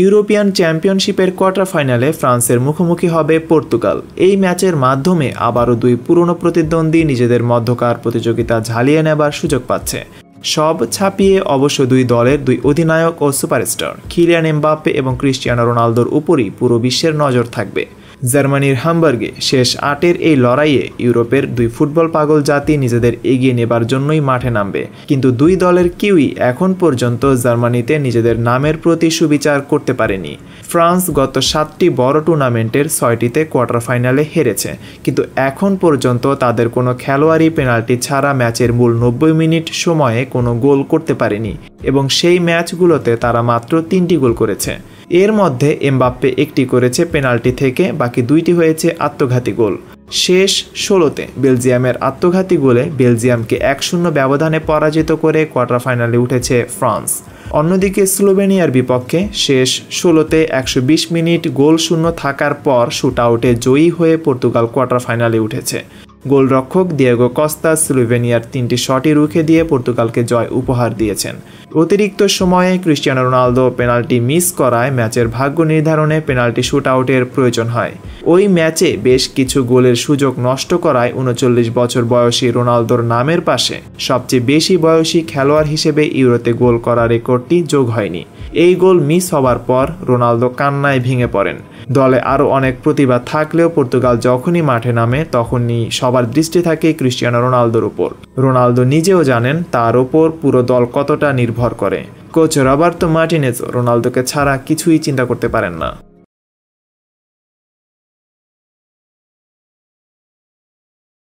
European চ্যাম্পিয়নশিপের quarter ফাইনালে ফ্রান্সের মুখোমুখি হবে পর্তুগাল। এই ম্যাচের মাধ্যমে আবারও দুই পুরনো প্রতিদ্বন্দ্বী নিজেদের মধ্যকার প্রতিযোগিতা ঝালিয়ে নেবার সুযোগ পাচ্ছে। সব ছাপিয়ে অবশ্য দুই দলের দুই অধিনায়ক ও সুপারস্টার কিলিয়ান এমবাপ্পে এবং ক্রিস্টিয়ানো রোনালদোর উপরই পুরো বিশ্বের নজর থাকবে। জার্মানির হামবার্গে শেষ ৮-এর এই লড়াইয়ে ইউরোপের দুই ফুটবল পাগল জাতি নিজেদের এগিয়ে নেবার জন্যই মাঠে নামবে, কিন্তু দুই দলের কেউই এখন পর্যন্ত জার্মানিতে নিজেদের নামের প্রতি সুবিচার করতে পারেনি। ফ্রান্স গত ৭টি বড় টুর্নামেন্টের ৬টিতে কোয়ার্টার ফাইনালে হেরেছে, কিন্তু এখন পর্যন্ত তাদের কোনো খেলোয়াড়ই পেনাল্টি ছাড়া ম্যাচের মূল ৯০ মিনিট সময়ে কোনো গোল করতে পারেনি এবং সেই ম্যাচগুলোতে তারা মাত্র ৩টি গোল করেছে। এর মধ্যে এমবাপ্পে একটি করেছে পেনাল্টি থেকে, বাকি দুইটি হয়েছে আত্মঘাতী গোল। শেষ ১৬তে বেলজিয়ামের আত্মঘাতী গোলে বেলজিয়ামকে ১-০ ব্যবধানে পরাজিত করে কোয়ার্টার ফাইনালে উঠেছে ফ্রান্স। অন্যদিকে স্লোভেনিয়ার বিপক্ষে শেষ ১৬তে ১২০ মিনিট গোলশূন্য থাকার পর শুটআউটে জয়ী হয়ে পর্তুগাল কোয়ার্টার ফাইনালে উঠেছে। গোলরক্ষক দিয়েগো কস্তা স্লোভেনিয়ার ৩টি শটই রুখে দিয়ে পর্তুগালকে জয় উপহার দিয়েছেন। অতিরিক্ত সময়ে ক্রিস্টিয়ানো রোনালদো পেনাল্টি মিস করায় ম্যাচের ভাগ্য নির্ধারণে পেনাল্টি শুটআউটের প্রয়োজন হয়। ওই ম্যাচে বেশ কিছু গোলের সুযোগ নষ্ট করায় ৩৯ বছর বয়সী রোনালদোর নামের পাশে সবচেয়ে বেশি বয়সী খেলোয়াড় হিসেবে ইউরোতে গোল করার রেকর্ডটি যোগ হয়নি। এই গোল মিস হওয়ার পর রোনালদো কান্নায় ভেঙে পড়েন। দলে আরও অনেক প্রতিভা থাকলেও পর্তুগাল যখনই মাঠে নামে তখনই সবার দৃষ্টি থাকে ক্রিস্টিয়ানো রোনালদোর উপর। রোনালদো নিজেও জানেন তার ওপর পুরো দল কতটা নির্ভর করে। কোচ রবার্তো মার্টিনেজ রোনালদোকে ছাড়া কিছুই চিন্তা করতে পারেন না।